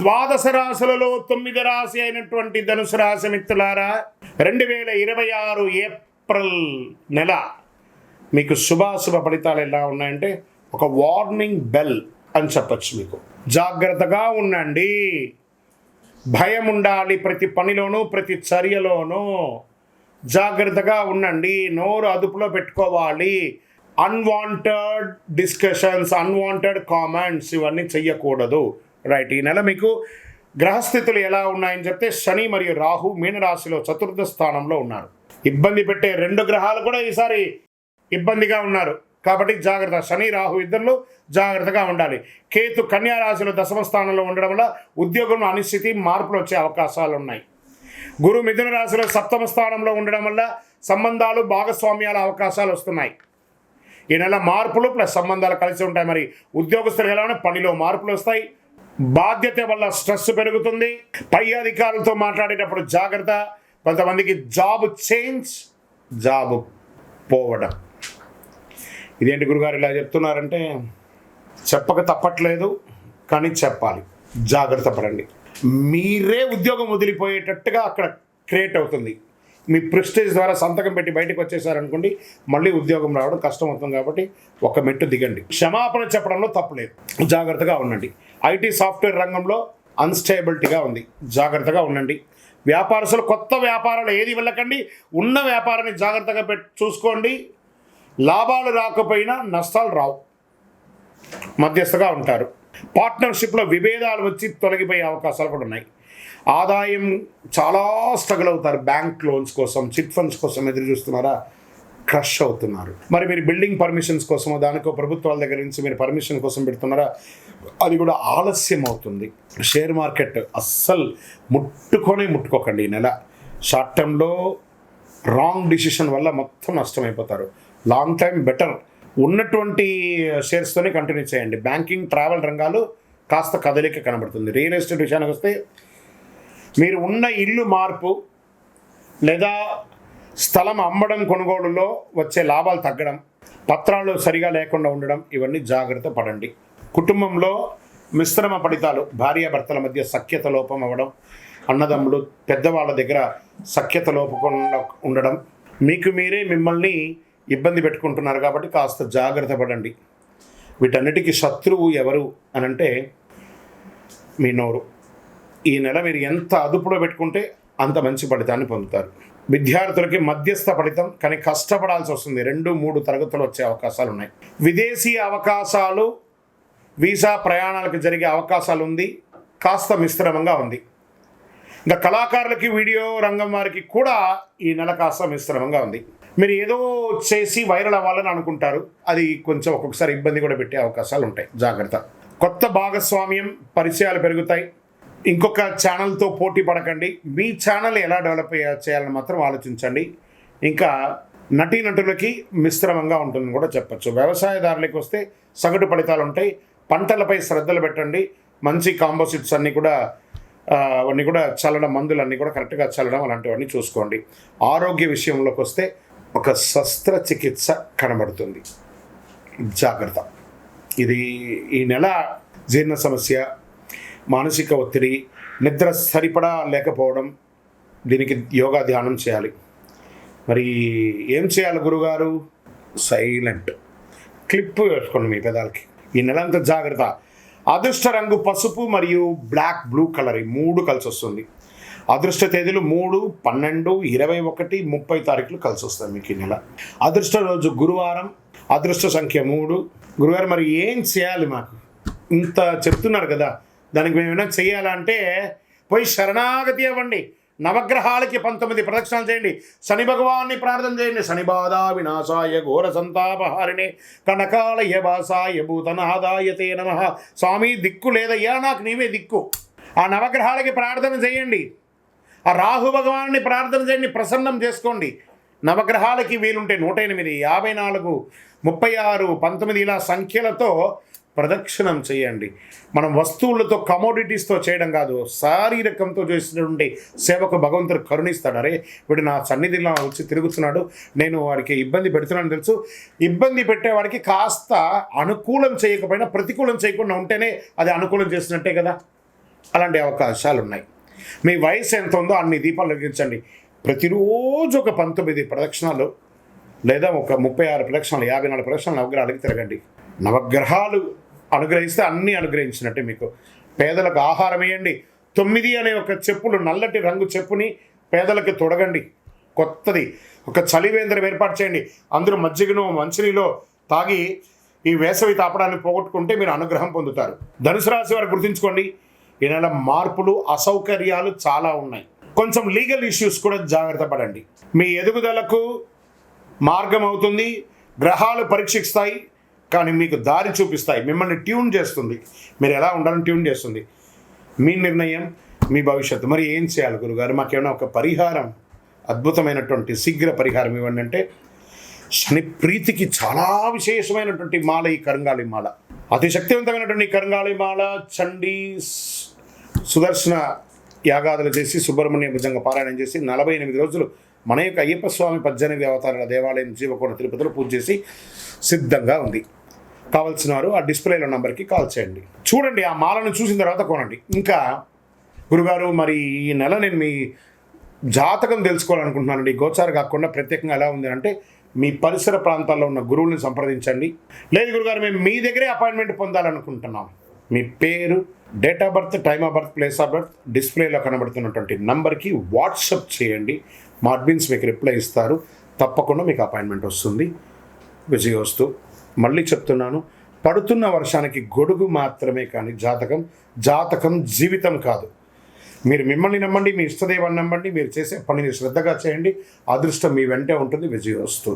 ద్వాదశ రాశులలో 9వ రాశి అయినటువంటి ధనుసు రాశి మిత్రులారా, 2026 ఏప్రిల్ నెల మీకు శుభాశుభ ఫలితాలు ఎలా ఉన్నాయంటే ఒక వార్నింగ్ బెల్ అని చెప్పచ్చు. మీకు జాగ్రత్తగా ఉండండి, భయం ఉండాలి, ప్రతి పనిలోనూ ప్రతి చర్యలోనూ జాగ్రత్తగా ఉండండి, నోరు అదుపులో పెట్టుకోవాలి. అన్వాంటెడ్ డిస్కషన్స్, అన్వాంటెడ్ కామెంట్స్ ఇవన్నీ చెయ్యకూడదు. రైట్. ఈ నెల మీకు గ్రహస్థితులు ఎలా ఉన్నాయని చెప్తే శని మరియు రాహు మీనరాశిలో చతుర్థ స్థానంలో ఉన్నారు. ఇబ్బంది పెట్టే 2 గ్రహాలు కూడా ఈసారి ఇబ్బందిగా ఉన్నారు కాబట్టి జాగ్రత్త. శని రాహు ఇద్దరు జాగ్రత్తగా ఉండాలి. కేతు కన్యా రాశిలో దశమ స్థానంలో ఉండడం వల్ల ఉద్యోగంలో అనిశ్చితి, మార్పులు వచ్చే అవకాశాలు ఉన్నాయి. గురు మిథున రాశిలో సప్తమ స్థానంలో ఉండడం వల్ల సంబంధాలు, భాగస్వామ్యాల అవకాశాలు వస్తున్నాయి. ఈ నెల మార్పులు ప్లస్ సంబంధాలు కలిసి ఉంటాయి. మరి ఉద్యోగస్తులు ఎలా పనిలో మార్పులు వస్తాయి. బాధ్యత వల్ల స్ట్రెస్ పెరుగుతుంది. పై అధికారులతో మాట్లాడేటప్పుడు జాగ్రత్త. కొంతమందికి జాబ్ చేంజ్, జాబ్ పోవడం. ఇదేంటి గురుగారు ఇలా చెప్తున్నారంటే చెప్పక తప్పట్లేదు, కానీ చెప్పాలి. జాగ్రత్త పడండి. మీరే ఉద్యోగం వదిలిపోయేటట్టుగా అక్కడ క్రియేట్ అవుతుంది. మీ ప్రెస్టేజ్ ద్వారా సంతకం పెట్టి బయటకు వచ్చేసారనుకోండి, మళ్ళీ ఉద్యోగం రావడం కష్టం అవుతుంది. కాబట్టి ఒక మెట్టు దిగండి. క్షమాపణ చెప్పడంలో తప్పులేదు, జాగ్రత్తగా ఉండండి. ఐటీ సాఫ్ట్వేర్ రంగంలో అన్స్టేబిలిటీగా ఉంది, జాగ్రత్తగా ఉండండి. వ్యాపారస్తులు కొత్త వ్యాపారాలు ఏది వెళ్ళకండి, ఉన్న వ్యాపారాన్ని జాగ్రత్తగా చూసుకోండి. లాభాలు రాకపోయినా నష్టాలు రావు, మధ్యస్థగా ఉంటారు. పార్ట్నర్షిప్లో విభేదాలు వచ్చి తొలగిపోయే అవకాశాలు కూడా ఉన్నాయి. ఆదాయం చాలా స్ట్రగుల్ అవుతారు. బ్యాంక్ లోన్స్ కోసం, చిట్ ఫండ్స్ కోసం ఎదురు చూస్తున్నారా, క్రష్ అవుతున్నారు. మరి మీరు బిల్డింగ్ పర్మిషన్స్ కోసమో దానికో ప్రభుత్వాల దగ్గర నుంచి మీరు పర్మిషన్ కోసం పెడుతున్నారా, అది కూడా ఆలస్యం అవుతుంది. షేర్ మార్కెట్ అస్సలు ముట్టుకోకండి. ఈ నెల షార్ట్ టర్మ్లో రాంగ్ డిసిషన్ వల్ల మొత్తం నష్టమైపోతారు. Long time better. ఉన్నటువంటి షేర్స్తోనే కంటిన్యూ చేయండి. బ్యాంకింగ్, ట్రావెల్ రంగాలు కాస్త కదలిక కనబడుతుంది. రియల్ ఎస్టేట్ విషయానికి వస్తే మీరు ఉన్న ఇల్లు మార్పు లేదా స్థలం అమ్మడం, కొనుగోలులో వచ్చే లాభాలు తగ్గడం, పత్రాలు సరిగా లేకుండా ఉండడం, ఇవన్నీ జాగ్రత్త పడండి. కుటుంబంలో మిశ్రమ ఫలితాలు, భార్యాభర్తల మధ్య సఖ్యత లోపం అవ్వడం, అన్నదమ్ములు పెద్దవాళ్ళ దగ్గర సఖ్యత లోపకుండా ఉండడం, మీకు మీరే మిమ్మల్ని ఇబ్బంది పెట్టుకుంటున్నారు కాబట్టి కాస్త జాగ్రత్త పడండి. వీటన్నిటికీ శత్రువు ఎవరు అనంటే మీ నోరు. ఈ నెల మీరు ఎంత అదుపులో పెట్టుకుంటే అంత మంచి ఫలితాన్ని పొందుతారు. విద్యార్థులకి మధ్యస్థ ఫలితం, కానీ కష్టపడాల్సి వస్తుంది. 2-3 తరగతులు వచ్చే అవకాశాలు ఉన్నాయి. విదేశీ అవకాశాలు, వీసా ప్రయాణాలకు జరిగే అవకాశాలు ఉంది, కాస్త మిశ్రమంగా ఉంది. ఇంకా కళాకారులకి, వీడియో రంగం వారికి కూడా ఈ నెల కాస్త మిశ్రమంగా ఉంది. మీరు ఏదో చేసి వైరల్ అవ్వాలని అనుకుంటారు, అది కొంచెం ఒక్కొక్కసారి ఇబ్బంది కూడా పెట్టే అవకాశాలు ఉంటాయి, జాగ్రత్త. కొత్త భాగస్వామ్యం, పరిచయాలు పెరుగుతాయి. ఇంకొక ఛానల్తో పోటీ పడకండి. మీ ఛానల్ ఎలా డెవలప్ చేయాలని మాత్రం ఆలోచించండి. ఇంకా నటీనటులకి మిశ్రమంగా ఉంటుందని కూడా చెప్పచ్చు. వ్యవసాయదారులకు వస్తే సగటు ఫలితాలు ఉంటాయి. పంటలపై శ్రద్ధలు పెట్టండి. మంచి కాంపోజిట్స్ అవన్నీ కూడా చల్లడం, మందులన్నీ కూడా కరెక్ట్గా చల్లడం, అలాంటివన్నీ చూసుకోండి. ఆరోగ్య విషయంలోకి వస్తే ఒక శస్త్రచికిత్స కనబడుతుంది, జాగ్రత్త. ఇది ఈ నెల జీర్ణ సమస్య, మానసిక ఒత్తిడి, నిద్ర సరిపడా లేకపోవడం, దీనికి యోగా, ధ్యానం చేయాలి. మరి ఏం చేయాలి గురుగారు? సైలెంట్. క్లిప్ వేసుకోండి మీ పెదాలకి. ఈ నెలంతా జాగ్రత్త. అదృష్ట రంగు పసుపు మరియు బ్లూ కలర్, ఈ 3 కలిసి వస్తుంది. అదృష్ట తేదీలు 3, 12, 21, 30 తారీఖులు కలిసి వస్తాయి మీకు ఈ నెల. అదృష్ట రోజు గురువారం, అదృష్ట సంఖ్య 3. గురువారం మరి ఏం చేయాలి? మాకు ఇంత చెప్తున్నారు కదా, దానికి మేము ఏమైనా చేయాలంటే పోయి శరణాగతి అవ్వండి. నవగ్రహాలకి 19 ప్రదక్షిణాలు చేయండి. శని భగవాన్ని ప్రార్థన చేయండి. శని బాధ వినాశాయ ఘోర సంతాపహారిణే కనకాలయ వాసాయ భూతనాదాయ తే నమః. స్వామి దిక్కు లేదయ్యా, నాకు నీవే దిక్కు. ఆ నవగ్రహాలకి ప్రార్థన చేయండి. ఆ రాహు భగవాన్ని ప్రార్థన చేయండి, ప్రసన్నం చేసుకోండి. నవగ్రహాలకి వీలుంటే 108, 54, 36, 19 ఇలా సంఖ్యలతో ప్రదక్షిణం చేయండి. మనం వస్తువులతో, కమోడిటీస్తో చేయడం కాదు, శారీరకంతో చేసినటువంటి సేవకు భగవంతుడు కరుణిస్తాడు. అరే వీడు నా సన్నిధిలో వచ్చి తిరుగుతున్నాడు, నేను వాడికి ఇబ్బంది పెడుతున్నాను తెలుసు. ఇబ్బంది పెట్టేవాడికి కాస్త అనుకూలం చేయకపోయినా ప్రతికూలం చేయకుండా ఉంటేనే అది అనుకూలం చేసినట్టే కదా. అలాంటి అవకాశాలు ఉన్నాయి. మీ వయసు ఎంత ఉందో అన్ని దీపాలు వెలిగించండి. ప్రతిరోజు ఒక 19 ప్రదక్షిణాలు లేదా ఒక 36 ప్రదక్షిణాలు, 54 ప్రదక్షిణాలు నవగ్రహాలకి తిరగండి. నవగ్రహాలు అనుగ్రహిస్తే అన్నీ అనుగ్రహించినట్టే. మీకు పేదలకు ఆహారం వేయండి. 9 అనే ఒక చెప్పులు, నల్లటి రంగు చెప్పుని పేదలకు తొడగండి. కొత్తది ఒక చలివేంద్రం ఏర్పాటు చేయండి. అందరూ మజ్జిగను మంచినీలో తాగి ఈ వేసవి తాపడాన్ని పోగొట్టుకుంటే మీరు అనుగ్రహం పొందుతారు. ధనుసు రాశి వారు గుర్తుంచుకోండి, ఈ నెల మార్పులు, అసౌకర్యాలు చాలా ఉన్నాయి. కొంచెం లీగల్ ఇష్యూస్ కూడా జాగ్రత్త పడండి. మీ ఎదుగుదలకు మార్గం అవుతుంది. గ్రహాలు పరీక్షిస్తాయి, కానీ మీకు దారి చూపిస్తాయి. మిమ్మల్ని ట్యూన్ చేస్తుంది. మీరు ఎలా ఉండాలని ట్యూన్ చేస్తుంది. మీ నిర్ణయం, మీ భవిష్యత్తు. మరి ఏం చేయాలి గురుగారు? మాకేమైనా ఒక పరిహారం, అద్భుతమైనటువంటి శీఘ్ర పరిహారం ఇవ్వండి అంటే, శని ప్రీతికి చాలా విశేషమైనటువంటి మాల ఈ కరుంగాళి మాల. అతి శక్తివంతమైనటువంటి కరుంగాళి మాల చండీ సుదర్శన యాగాదులు చేసి, సుబ్రహ్మణ్య భుజంగ పారాయణం చేసి 48 రోజులు మన యొక్క అయ్యప్ప స్వామి 18 అవతారాల దేవాలయం జీవకోణ తిరుపతిలో పూజ చేసి సిద్ధంగా ఉంది. కావాల్సిన వారు ఆ డిస్ప్లేలో నంబర్కి కాల్ చేయండి. చూడండి, ఆ మాలను చూసిన తర్వాత కొనండి. ఇంకా గురుగారు, మరి ఈ నెల నేను మీ జాతకం తెలుసుకోవాలనుకుంటున్నానండి. గోచార కాకుండా ప్రత్యేకంగా ఎలా ఉంది అంటే, మీ పరిసర ప్రాంతాల్లో ఉన్న గురువుని సంప్రదించండి. లేదు గురుగారు, మేము మీ దగ్గరే అపాయింట్మెంట్ పొందాలనుకుంటున్నాం. మీ పేరు, date of birth, time of birth, place of birth డిస్ప్లేలో కనబడుతున్నటువంటి నంబర్కి వాట్సప్ చేయండి. మా అడ్మిన్స్ మీకు రిప్లై ఇస్తారు. తప్పకుండా మీకు అపాయింట్మెంట్ వస్తుంది. విజయోస్తు. మళ్ళీ చెప్తున్నాను, పడుతున్న వర్షానికి గొడుగు మాత్రమే కానీ జాతకం జీవితం కాదు. మీరు మిమ్మల్ని నమ్మండి, మీ ఇష్టదైవాన్ని నమ్మండి, మీరు చేసే పనిని శ్రద్ధగా చేయండి. అదృష్టం మీ వెంటే ఉంటుంది. విజయోస్తు.